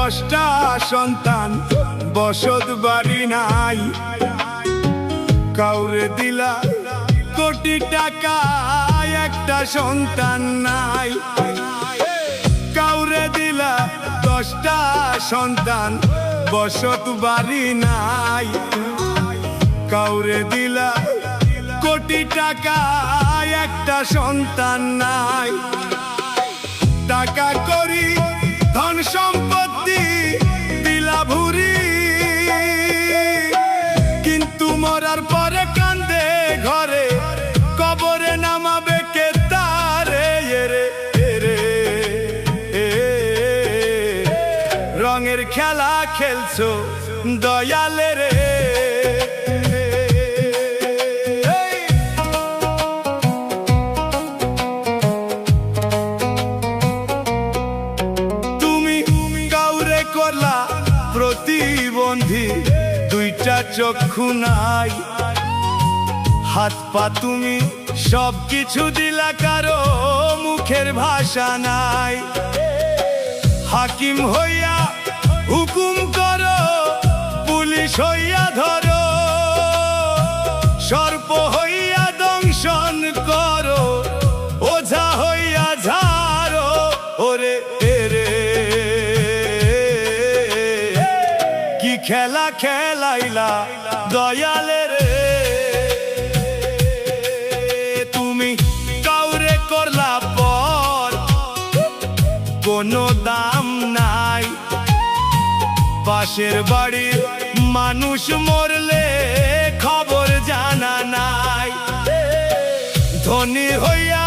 10টা সন্তান বসত বাড়ি নাই, কাউরে দিলা কোটি টাকা একটা সন্তান নাই। কাউরে দিলা 10টা সন্তান বসত বাড়ি নাই, কাউরে দিলা কোটি টাকা একটা সন্তান নাই। টাকা করি ধন সম্পত্তি দিলা ভুরি, কিন্তু মরার পরে কান্দে ঘরে, কবরে নামাবে কে তারে? রঙের খেলা খেলছো দয়ালে রে। প্রতিবন্ধী 2টা চক্ষু নাই, হাত পা তুমি সব কিছু দিলা, কারো মুখের ভাষা নাই। হাকিম হইয়া হুকুম করো, পুলিশ হইয়া ধরো, সর্প হইয়া দংশন করো, ওঝা হইয়া ঝাড়ো। ওরে খেলা খেলাইলা দয়ালে রে। তুমি কাউরে করলা পর, কোনো দাম নাই। পাশের বাড়ির মানুষ মরলে খবর জানা নাই। ধনী হইয়া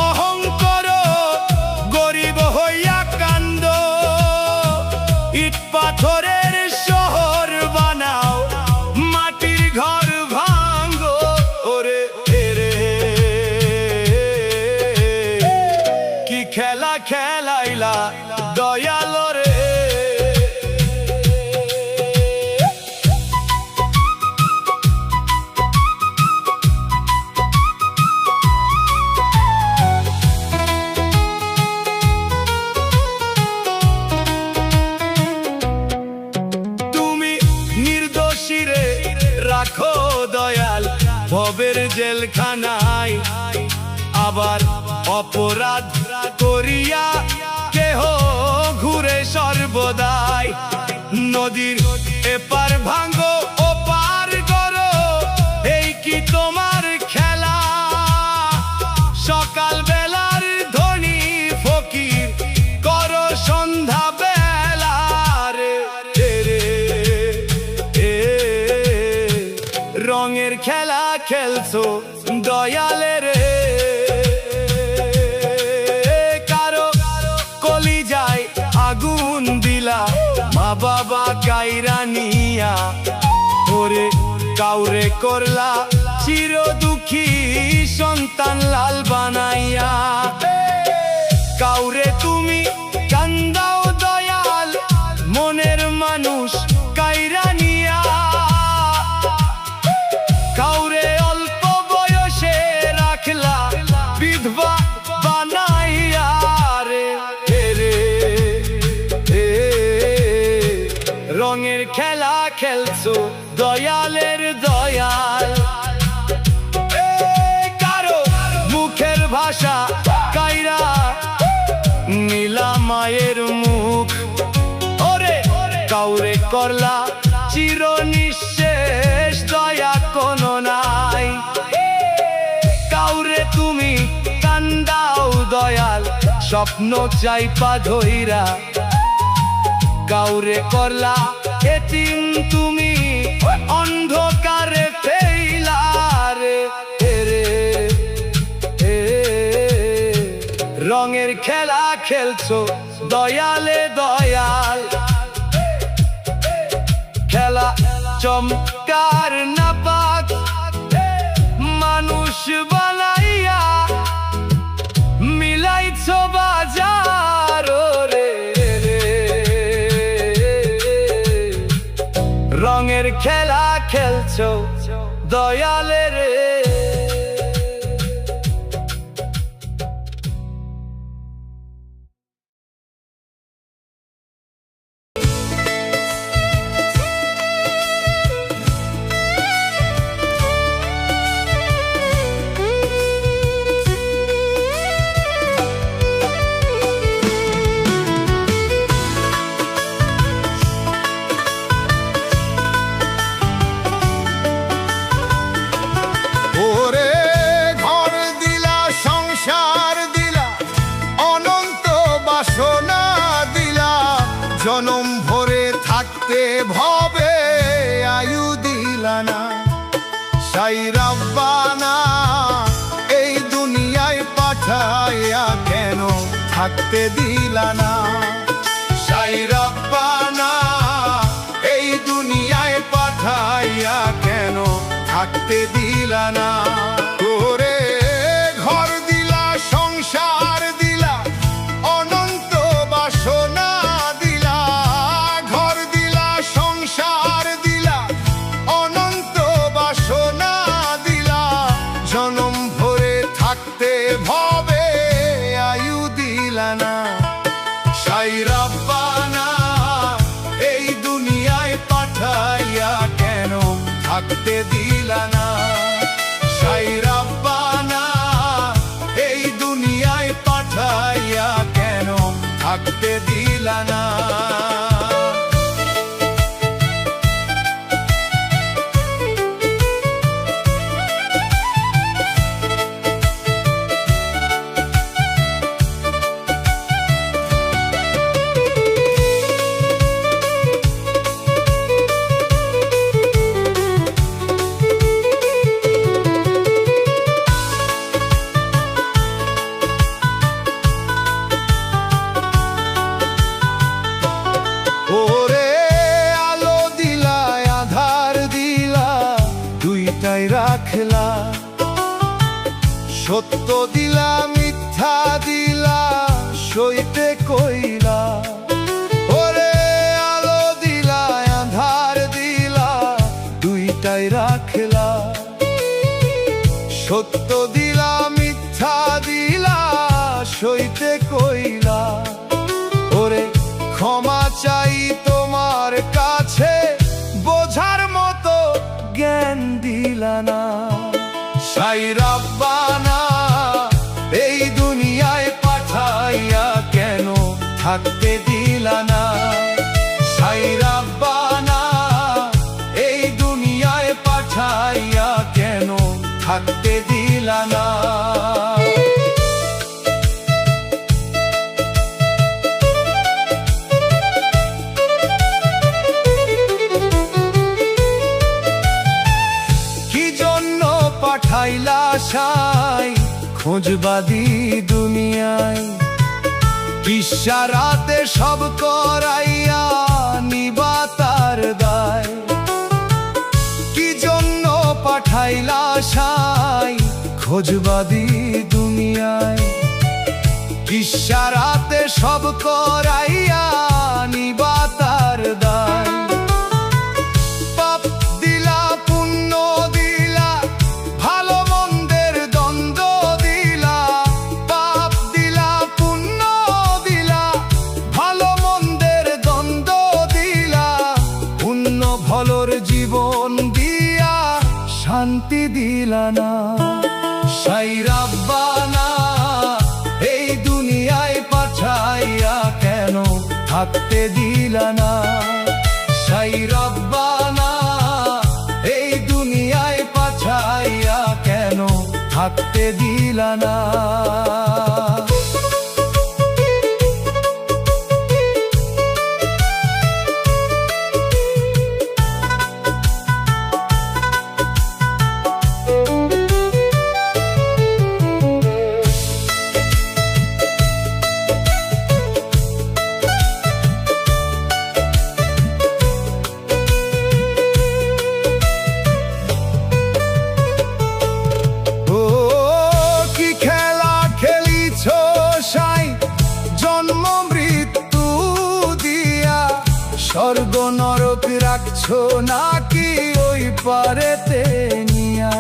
অহংকার, গরিব হইয়া কান্দ, ইট পাথরের শহর বানাও, মাটির ঘর ভাঙ্গো। ওরে কি খেলা খেলাইলা দয়াল রে। রাখো দয়াল ভবের জেলখানায়, আবার অপরাধ করিয়া কেহ ঘুরে সর্বদাই। নদীর এপার ভাঙ্গো ওপার করো, এই কি তোমার খেলা? সকাল বেলার ধনী ফকির করো সন্ধ্যা বেলা রে। রঙের খেলা খেলছো দয়ালে রে। কারো কলিজায় আগুন দিলা, মা বাবা কাইরা নিয়া। ওরে কাউরে করলা চির দুঃখী সন্তান লাল বানাইয়া। কাউরে তুমি কান্দাও দয়াল মনের মানুষ কাইরা নিয়া। কাউরে অল্প বয়সে রাখলা বিধবা বানাইয়া রে। রঙের খেলা খেলছো দয়ালের দয়াল। কারো মুখের ভাষা কাইরা নীলা মায়ের মুখ। ওরে কাউরে করলা চির নিঃশেষ, দয়া কোনো নাই। কাউরে তুমি কান্দাও দয়াল স্বপ্ন চাইপা ধইরা। কাউরে করলা এতিম তুমি অন্ধকারে ফেইলা রে। রঙের খেলা খেলছো দয়ালে দয়াল। খেলা চমকার না পাক মানুষ বানাইয়া, মিলাইছো বাজার রে। রঙের খেলা খেলছো দয়ালে রে। সাই রাব্বানা এই দুনিয়ায় পাঠাইয়া কেন থাকতে দিলা না। সাই রাব্বানা এই দুনিয়ায় পাঠাইয়া কেন থাকতে দিলা না। করে ঘর দিলা, সংসার দিলা, অনন্ত বাসনা দিলা। ঘর দিলা, সংসার দিলা, অনন্ত বাসনা দিলা। জনম ভরে থাকতে ভবে আয়ু দিলা না। সাই রাব্বানা এই দুনিয়ায় পাঠাইয়া কেন থাকতে দিলা না। সাই রাব্বানা এই দুনিয়ায় পাঠাইয়া কেন থাকতে দিলা না। ওরে আলো দিলা, আধার দিলা, দুইটাই রাখলা। সত্য দিলা, মিথ্যা দিলা, সইতে কইলা। ওরে আলো দিলা, আধার দিলা, দুইটাই রাখলা। সত্য দিলা, মিথ্যা দিলা, সইতে কইলা। ওরে ক্ষমা চাই তোমার কাছে, বোঝার মতো জ্ঞান দিলা না। সাই রাব্বানা এই দুনিয়ায় পাঠাইয়া কেন থাকতে দিলা না। সাই রাব্বানা এই দুনিয়ায় পাঠাইয়া কেন থাকতে দিলা না। পাঠাইলা সাই খোঁজবাদী দুনিয়ায়, ইশারাতে সব করাইয়া নিবা তার দায়। কি জন্য পাঠাইলা সাই খোঁজবাদী দুনিয়ায়, ইশারাতে সব করাইয়া নিবা তার দায়। ভলোর জীবন দিয়া শান্তি দিলা না। সাই রাব্বানা এই দুনিয়ায় পাঠাইয়া কেন থাকতে দিলা না। সাই রাব্বানা এই দুনিয়ায় পাঠাইয়া কেন থাকতে দিলা না। স্বর্গ নরক রাখছো নাকি ওই পারেতে নিয়া।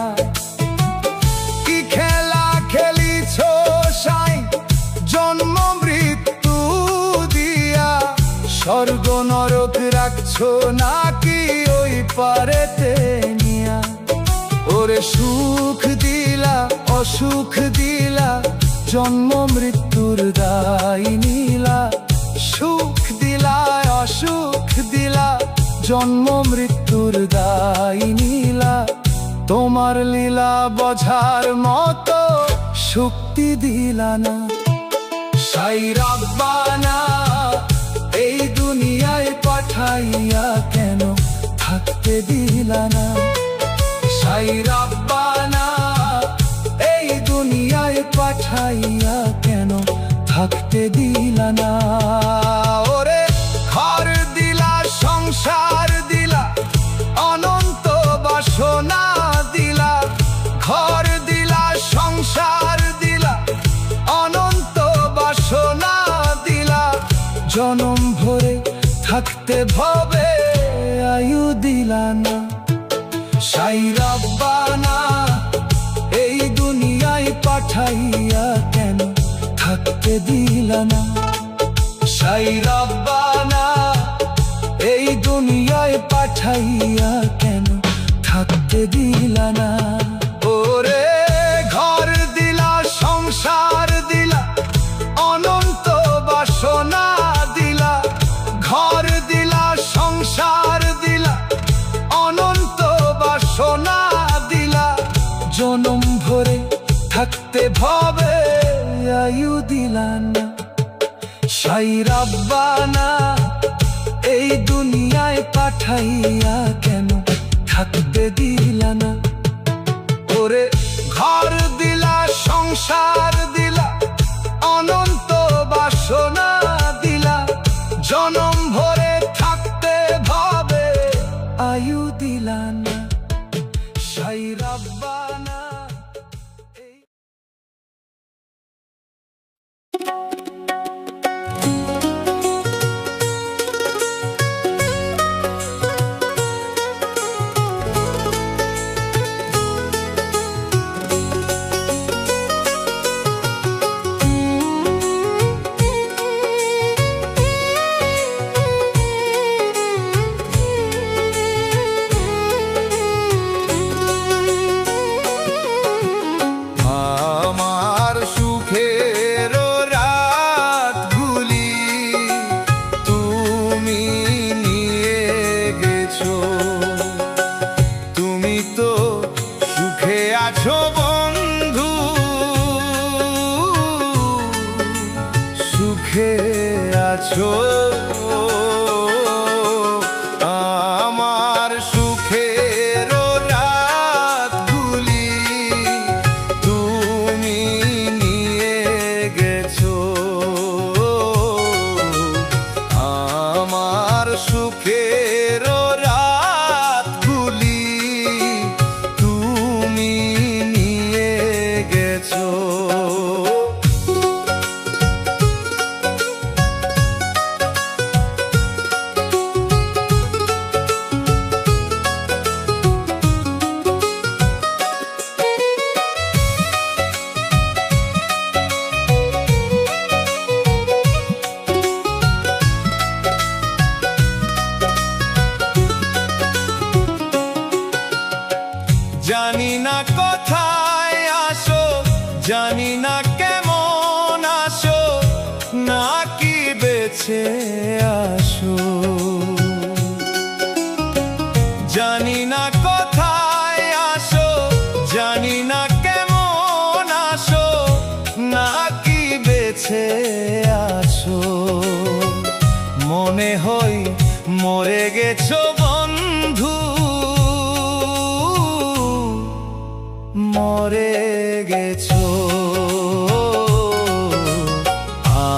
কি খেলা খেলিছো সাই জন্ম মৃত্যু দিয়া। স্বর্গ নরক রাখছো নাকি ওই পারেতে নিয়া। ওরে সুখ দিলা, অসুখ দিলা, জন্ম মৃত্যুর দায় নিলা। সুখ দিলা, অসুখ দিলা, জন্ম মৃত্যুর দায় নিলা। তোমার লীলা বোঝার মতো শক্তি দিলা না। সাই রাব্বানা এই দুনিয়ায় পাঠাইয়া কেন থাকতে দিলা না। সাই রাব্বানা এই দুনিয়ায় পাঠাইয়া কেন থাকতে দিলা না। ওরে ঘর দিলা, সংসার দিলা, অনন্ত বাসনা দিলা। ঘর দিলা, সংসার দিলা, অনন্ত বাসনা দিলা। জনম ভরে থাকতে ভবে আয়ু দিলা না। সাই রাব্বানা এই দুনিয়ায় পাঠাইয়া কেন থাকতে দিলা না। সাই রাব্বানা এই দুনিয়ায় পাঠাইয়া কেন থাকতে দিলা না। ওরে ঘর দিলা, সংসার দিলা, অনন্ত বাসনা দিলা। ঘর দিলা, সংসার দিলা, অনন্ত বাসনা দিলা। জনম ভরে থাকতে ভবে আয়ু দিলা না। সাই রাব্বানা এই দুনিয়ায় পাঠাইয়া কেন থাকতে দিলা না। ওরে ঘর দিলা, সংসার দিলা, অনন্ত বাসনা দিলা। জনম ভরে থাকতে ভবে আয়ু দিলা না। সাই রাব্বানা আমার সুখের রাতগুলি তুমি নিয়ে গেছো। আমার সুখের রাতগুলি তুমি নিয়ে গেছো। জানি না কোথায় আসো, জানি না কেমন আসো, নাকি বেছে আসো। জানি না কোথায় আসো, জানি না কেমন আসো, নাকি বেছে আসো। মনে হয় মরে গেছো বন্ধু, মরে গেছো।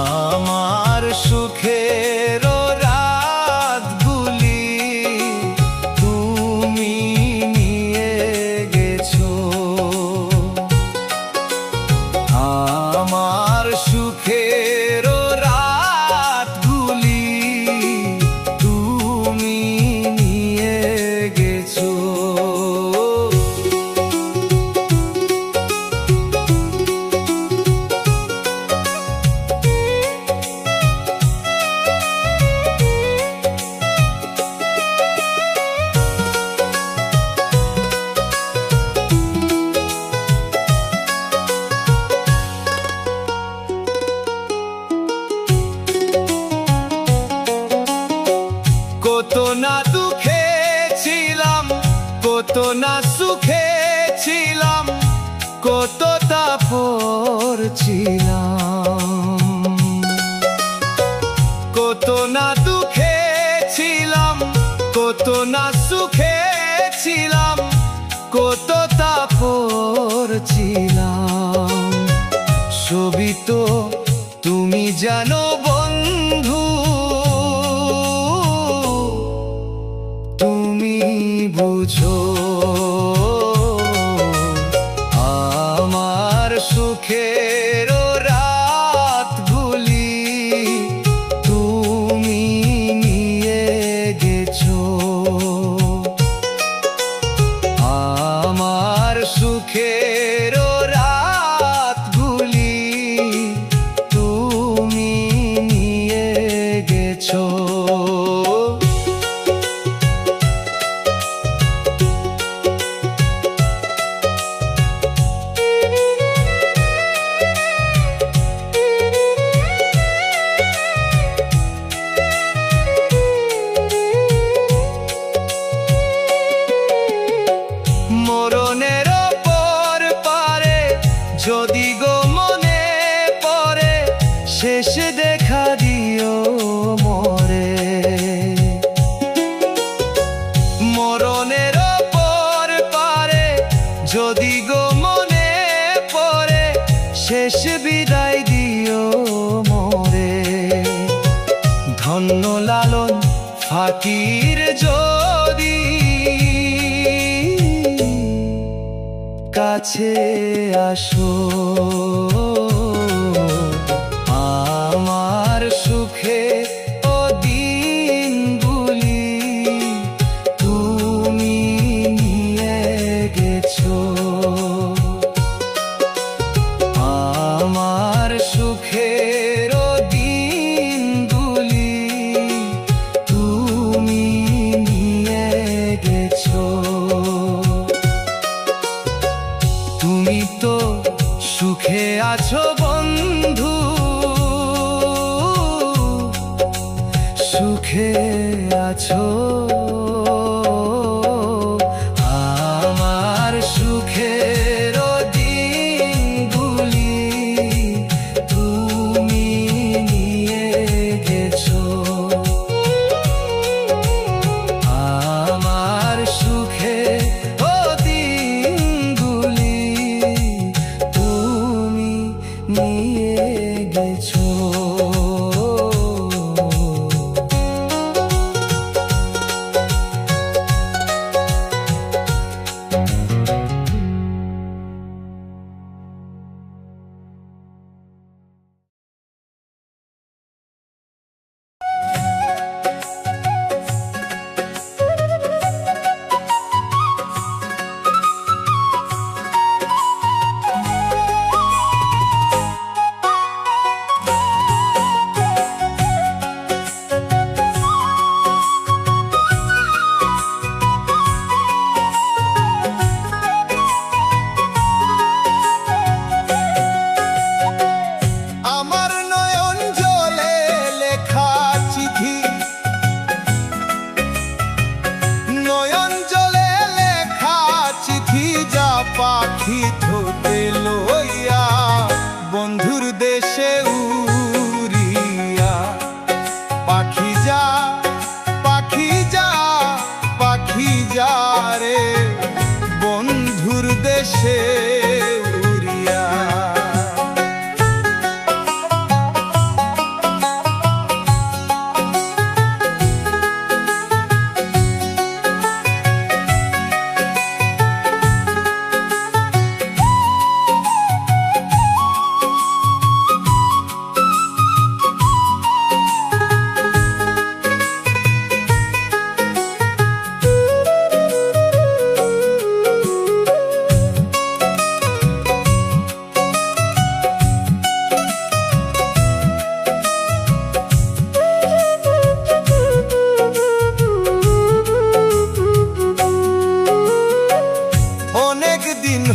আমার সুখের রাতগুলি তুমি নিয়ে গেছো। আমার সুখের রাতগুলি তুমি নিয়ে গেছো। কত না দুঃখে ছিলাম, কত না সুখে ছিলাম, কত তাপর ছিলাম। কত না দুঃখে ছিলাম, কত না সুখে ছিলাম, কত করছিলাম। সবই তো তুমি জানো বন্ধু, তুমি বুঝো আমার সুখের রাতগুলি তুমি নিয়ে গেছো। আমার সুখের রাতগুলি তুমি নিয়ে গেছো। মরণের পর পারে যদি গো মনে পড়ে, শেষ দেখা দিও মরে। মরণের পর পারে যদি গো মনে পড়ে, শেষ বিদায় দিও মরে। ধন্য লালন ফাকির যদি কাছে আসো, আমার সুখে ও দিনগুলি তুমি নিয়ে গেছো। আমার সুখের দিনগুলি তুমি নিয়ে গেছো। তুমি তো সুখে আছো বন্ধু, সুখে আছো। আমার সুখের দিনগুলি তুমি নিয়ে গেছো। আমার সুখে নিয়ে গেছো। পাখি ধোতে লইয়া বন্ধুর দেশে উড়িয়া, পাখি যা পাখি যা পাখি যা রে বন্ধুর দেশে উড়িয়া।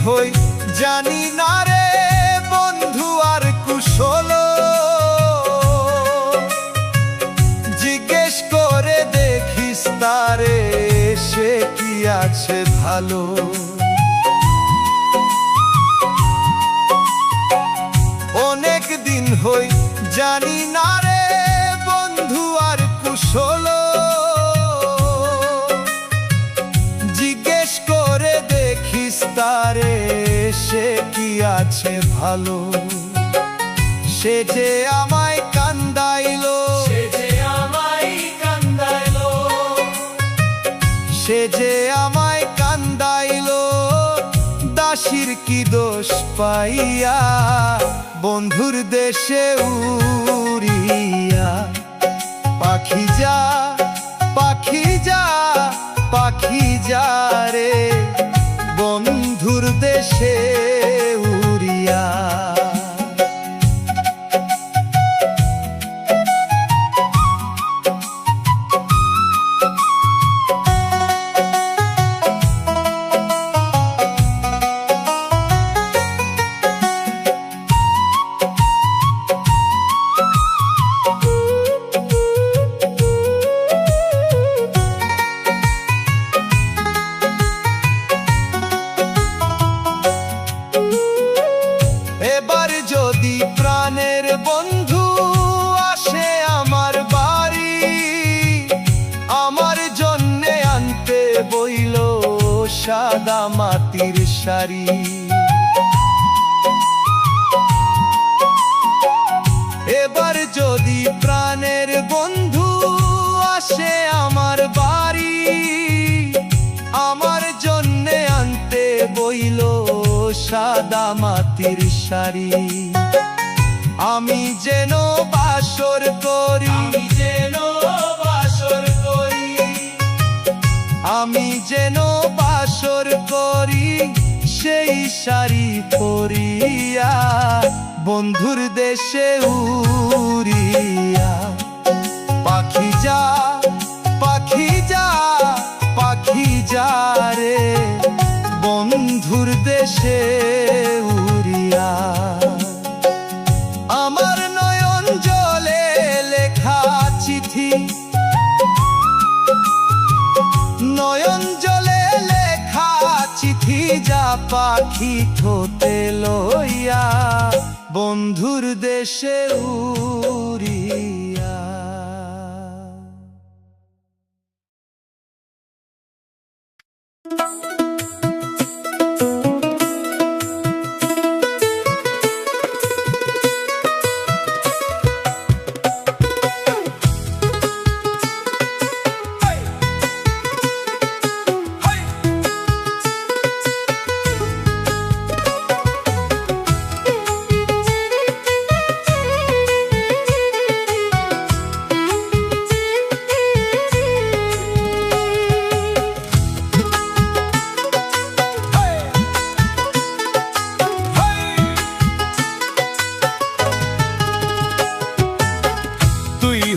হই জানি না রে বন্ধু আর কুশল, জিজ্ঞেস করে দেখিস তারে সে কি আছে ভালো। অনেক দিন হই জানি না রে বন্ধু আর কুশল, জিজ্ঞেস করে দেখিস তারে সে ভালো, সে যে আমায় কান্দাইলো, সে যে আমায় কান্দাইলো, সে যে আমায় কান্দাইলো, দাসীর কি দোষ পাইয়া বন্ধুর দেশে উড়িয়া। পাখি যা, পাখি যা, পাখি যা রে বন্ধুর দেশে উড়িয়া। এবার যদি প্রাণের বন্ধু আসে আমার বাড়ি, আমার জন্যে আনতে বইল সাদা মাটির শাড়ি। এবার যদি প্রাণের বন্ধু আসে আমার বাড়ি, আমার জন্যে আনতে বইল সাদা মাটির শাড়ি। আমি যেন বাসর করি, আমি যেন বাসর করি, আমি যেন বাসর করি সেই শাড়ি পরিয়া বন্ধুর দেশে উড়িয়া। পাখি যা, পাখি যা, পাখি যা রে বন্ধুর দেশে উড়িয়া। আমার নয়ন জলে লেখা চিঠি, নয়ন জলে লেখা চিঠি যা পাখি ঠোঁটে লইয়া বন্ধুর দেশে উড়িয়া।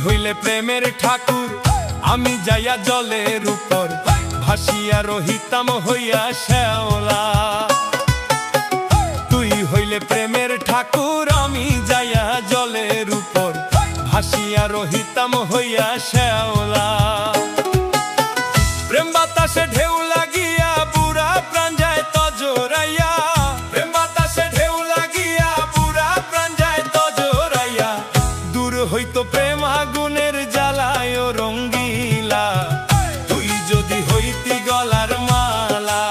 হইলে প্রেমের ঠাকুর, আমি যাইয়া জলের উপর ভাসিয়া রহিতাম হইয়া শ্যাওলা। তুই হইলে প্রেমের ঠাকুর, আমি যাইয়া জলের উপর ভাসিয়া রহিতাম হইয়া শ্যাওলা। প্রেম বাতাসে ঢেউ লাগিয়া বুড়া প্রাণ যায় তজরাইয়া, প্রেম বাতাসে ঢেউ লাগিয়া বুড়া প্রাণ যায় তজরাইয়া। দূর হইতো প্রেম আগুনের জ্বালায় রঙ্গিলা, তুই যদি হইতি গলার মালা,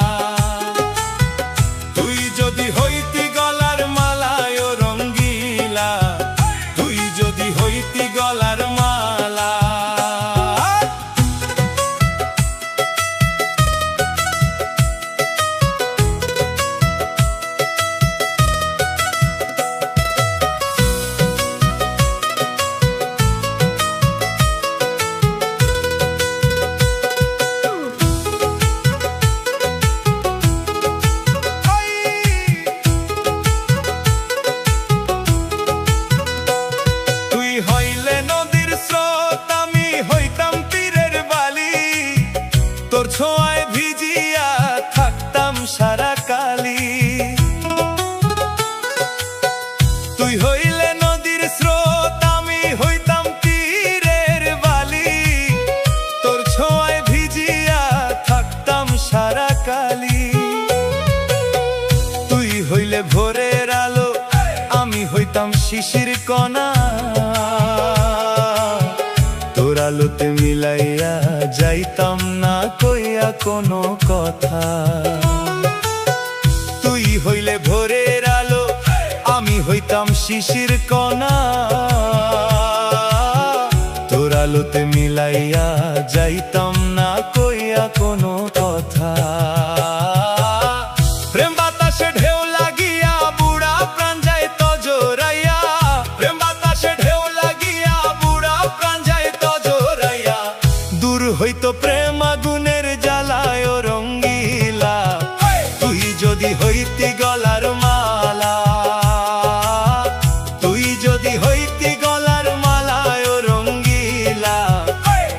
তুই যদি হইতি গলার মালায় রঙ্গিলা, তুই যদি হইতি গলার মালা। তোর ছোঁয়ায় ভিজিয়া থাকতাম সারা কালি। তুই হইলে নদীর স্রোত, আমি হইতাম তীরের বালি। তোর ছোঁয়ায় ভিজিয়া থাকতাম সারা কালি। তুই হইলে ভোরের আলো, আমি হইতাম শিশির কণা। তোর আলোতে মিলাইয়া যাইতাম না কইয়া কোনো কথা। তুই হইলে ভোরের আলো, হইতাম শিশির কণা, তোর আলোতে মিলাইয়া যাইতাম না কইয়া কোনো কথা। প্রেম বাতাসে ঢেউ লাগিয়া বুড়া প্রাণ যাইত জোরাইয়া, প্রেম বাতাসে ঢেউ লাগিয়া বুড়া প্রাণ যাইত জোরাইয়া। দূর হইতো প্রেম আগুনের জ্বালায় রঙ্গিলা, তুই যদি হইতি গলার মালা, তুই যদি হইতি গলার মালায় রঙ্গিলা,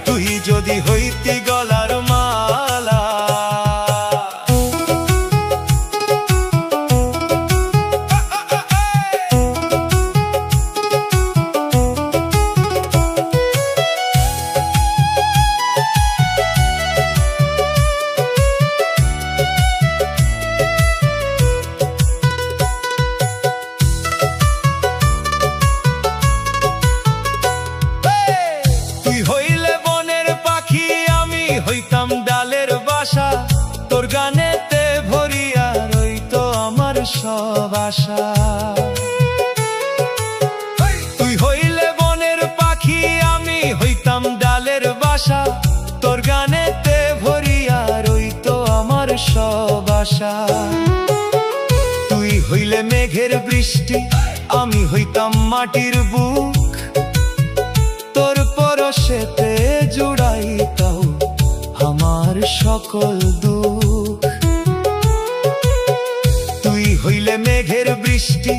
তুই যদি হইতি গলার মালা। হইতাম ডালের বাসা, তোর গানেতে ভরিয়া রইতো আমার সব আশা। তুই হইলে বনের পাখি, আমি হইতাম ডালের বাসা, তোর গানেতে ভরিয়া রইতো আমার সব আশা। তুই হইলে মেঘের বৃষ্টি, আমি হইতাম মাটির বুক, তোর পরশেতে জুড়াইতাও আমার সকল দুঃখ। তুই হইলে মেঘের বৃষ্টি,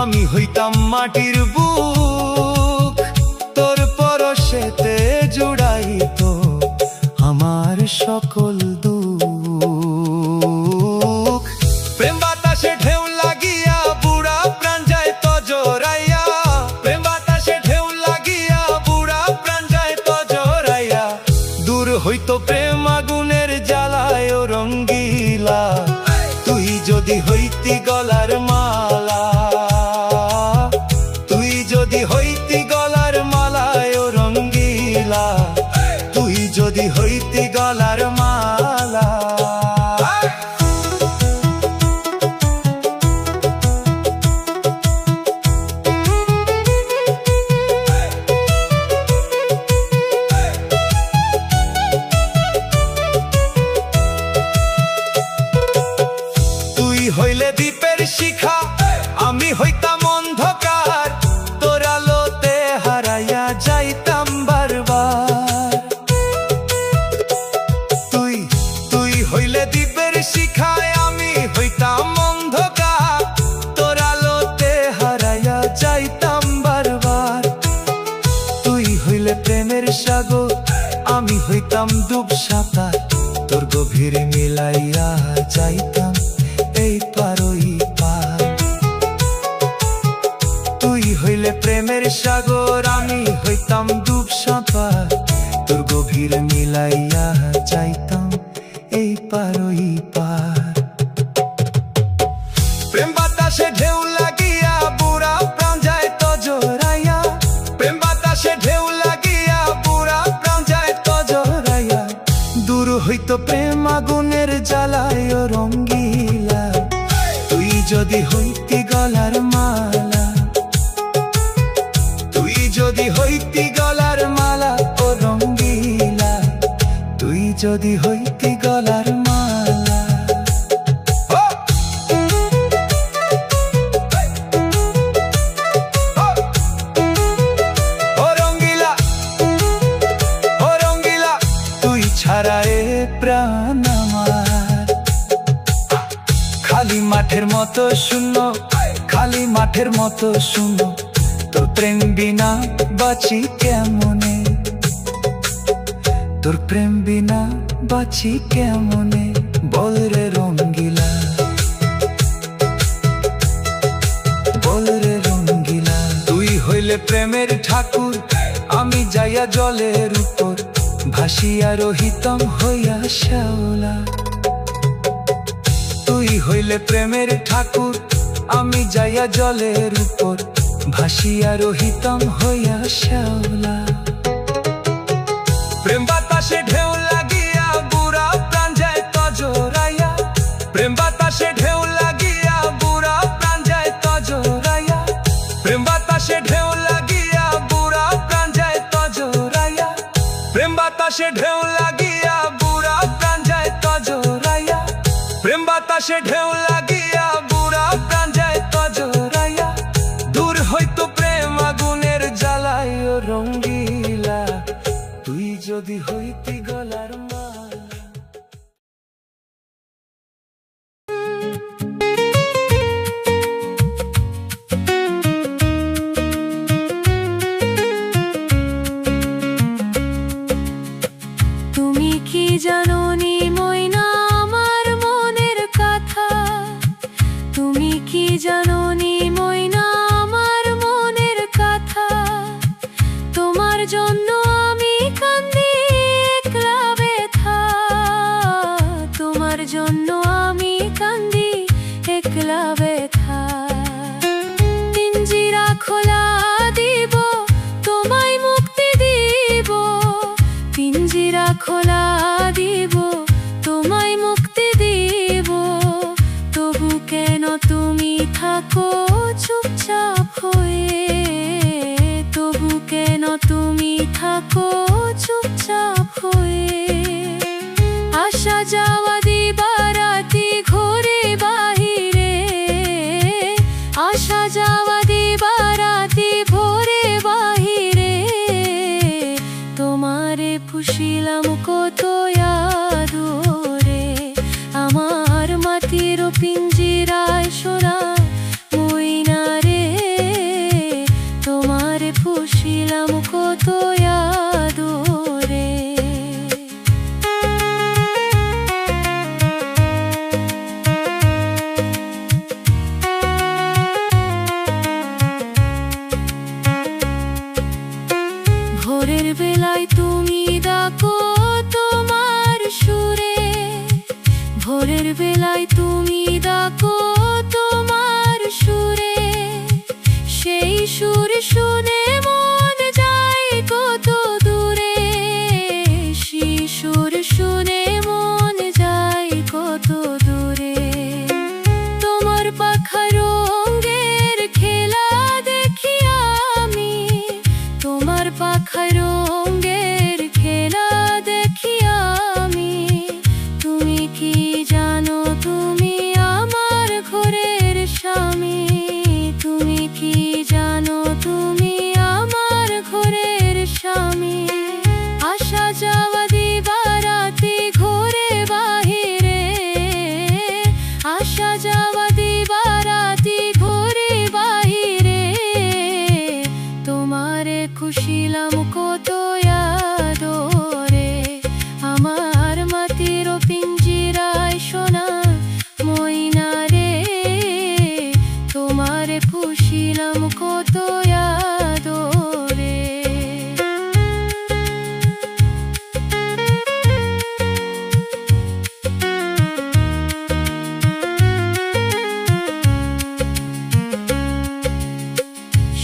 আমি হইতাম মাটির বুক, তোর পরশেতে জুড়াইত আমার সকল দুঃখ। প্রেম বাতাসে ঢেউ লাগিয়া বুড়া প্রাণ যাইত জোরাইয়া, প্রেম বাতাসে ঢেউ লাগিয়া বুড়া প্রাণ যাইত জোরাইয়া। দূর হইতো প্রেম আগুনের জ্বালায় রঙ্গিলা, তুই যদি হইতি গলার মালা, তুই যদি হইতি গলার মালায় রঙ্গিলা, তুই যদি হইতি গলার মালা। হইলে দ্বীপের শিখা, আমি হইতাম অন্ধকার, তোর আলোতে হারাইয়া যাইতাম বারবার। তুই হইলে দ্বীপের শিখায়, আমি হইতাম অন্ধকার, তোর আলোতে হারাইয়া যাইতাম বারবার। তুই হইলে প্রেমের সাগর, আমি হইতাম ডুব সাঁতার, তোর গভীর মিলাইয়া যাইতাম এই পার ওই পার। তুই হইলে প্রেমের সাগর, আমি হইতাম ডুব সাঁতার, তোর গভীর মিলাইয়া যাইতাম এই পার ওই পার। প্রেম বাতাসে ঢেউ লাগিয়া বুড়া প্রাণ যাইত জোরাইয়া, প্রেম বাতাসে ঢেউ লাগিয়া বুড়া প্রাণ যাইত জোরাইয়া। দূর হইতো প্রেম আগুনের জ্বালায় রঙ্গিলা, তুই যদি হইতি গলার মালা, তুই যদি হইতি গলার মালা ও রঙ্গিলা, তুই যদি হইতি গলার মালা। ও রঙ্গিলা, ও রঙ্গিলা, তুই ছাড়া এ প্রাণ আমার খালি মাঠের মতো শূন্য, খালি মাঠের মতো শূন্য। তোর প্রেম বিনা বাঁচি কেমনে, তোর প্রেম বিনা বাঁচি কেমনে, বল রে রঙ্গিলা, বল রে রঙ্গিলা। তুই হইলে প্রেমের ঠাকুর, আমি যাইয়া জলের উপর, ভাসিয়া রহিতম হইয়া শ্যাওলা। তুই হইলে প্রেমের ঠাকুর, আমি যাইয়া জলের উপর, ভাসিয়া রহিতম হইয়া শ্যাওলা। প্রেম বাতাসে ঢেউ লাগিয়া বুড়া প্রাণ যাইত জোরাইয়া, প্রেম বাতাসে ঢেউ লাগিয়া বুড়া প্রাণ যাইত জোরাইয়া। বাতাসে ঢেউ লাগিয়া বুড়া প্রাণ যায় তজরাইয়া প্রেম বাতাসে ঢেউ লাগিয়া বুড়া প্রাণ যায় তজরাইয়া দূর হইতো প্রেম আগুনের জ্বালায় ও রঙ্গিলা তুই যদি হইতি গলার মালা। তুমি কি জানো নি ময়না আমার মনের কথা, তুমি কি জানো নি ময়না আমার মনের কথা, তোমার জন্য আমি কান্দি একলা ব্যথা, তোমার জন্য আমি কান্দি একলা ব্যথা। পিঞ্জিরা খোলা দিব তোমায় মুক্তি দিব, পিঞ্জিরা খোলা দিব তোমায় মুক্তি দিব, তবু কেন তুমি থাকো চুপচাপ হয়ে, তবু কেন তুমি থাকো চুপচাপ হয়ে। আসা যাওয়া দিবারাতি ঘরে বাহিরে, আসা যাওয়া দিবারাতি ভোরে বাহিরে, তোমারে পুষিলাম কত আদরে, আমার মাটির পিঞ্জিরায় সোনা ময়না রে, তোমারে পুষিলাম কত আদরে। ভোরের বেলায় তুমি ডাকো তোমার সুরে, ভোরের বেলায় তুমি ডাকো তোমার সুরে, সেই সুর শুনে মন যায় কত দূরে, সেই সুর শুনে মন যায় কত দূরে। তোমার পাখা রঙের খেলা দেখি আমি, তোমার পাখা রঙের খেলা দেখি আমি, তুমি কি জানো তুমি আমার ঘরের স্বামী, তুমি কি জানো তুমি আমার ঘরের স্বামী। আসা যাওয়া দিবারাতি ঘরে বাহিরে, আসা যাওয়া দিবারাতি ঘরে বাহিরে, তোমারে খুশিলাম কত আদরে, আমার মাটির পিঞ্জিরায় সোনা ময়না রে, তোমারে পুষিলাম কত আদরে।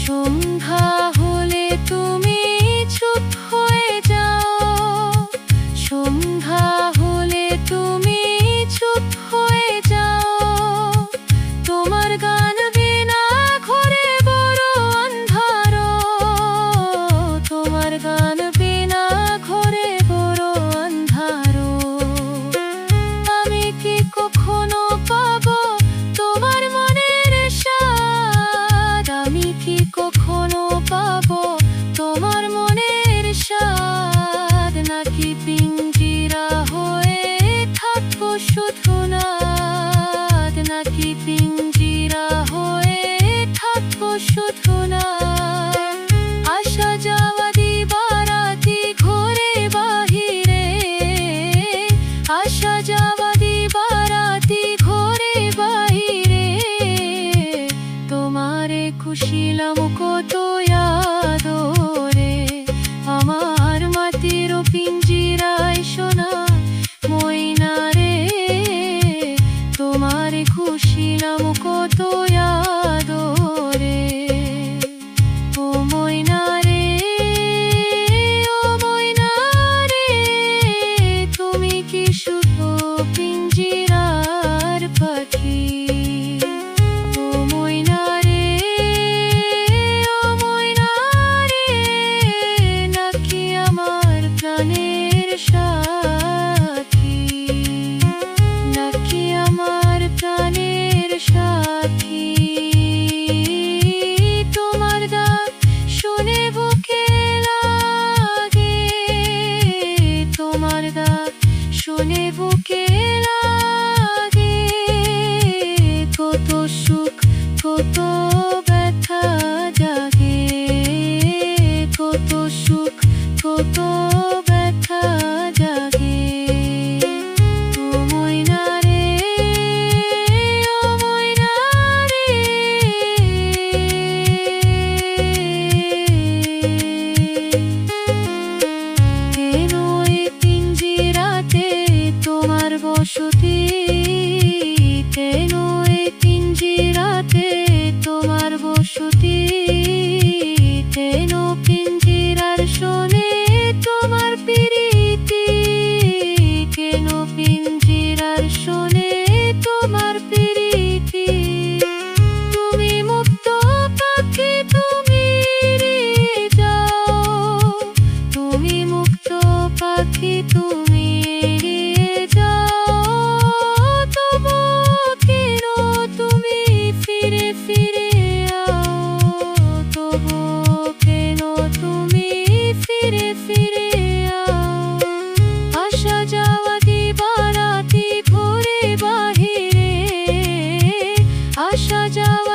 সন্ধ্যা হলে তুমি চুপ হয়ে যাও, সন্ধ্যা হলে তুমি চুপ হয়ে যাও, তোমার গান বিনা ঘরে বড় অন্ধার, তোমার গান বিনা ঘরে বড় অন্ধার। আমি কি কখনো পাবো তোমার মনের স্বাদ, আমি কি কখনো পাবো তোমার মনের স্বাদ, নাকি পিঞ্জিরা হয়ে থাকবো শুধু নাদ, নাকি পিঞ্জিরা হয়ে থাকবো শুধু নাদ। আসা যাওয়া দিবারাতি ঘরে বাহিরে, আসা যাওয়া দিবারাতি ঘরে বাহিরে, তোমারে খুশিলাম কত আদরে, আমার মাটির পিঞ্জিরায় সোনা ময়না রে, তোমারে খুশিলাম কত পাখি তোমার ডাক শুনে বুকে লাগে তোমার ডাক শুনে বুকে লাগে কত সুখ কত ব্যথা জাগে কত সুখ কত ব্যথা জাগে ও ময়না রে ও ময়না রে কেন এই পিঞ্জিরাতে তোমার বসতি কেন এই পিঞ্জিরাতে তোমার বসতি কেন পিঞ্জিরার শোনে তোমার প্রীতি কেন পিঞ্জিরার শোনে তোমার প্রীতি তুমি মুক্ত পাখি তুমি এড়িয়ে যাও তুমি মুক্ত পাখি তুমি এড়িয়ে যাও তবু কেন তুমি ফিরে ফিরে আও তবু কেন তুমি ফিরে ফিরে আও আসা যাওয়া দিবারাতি ঘরে বাহিরে আসা যাওয়া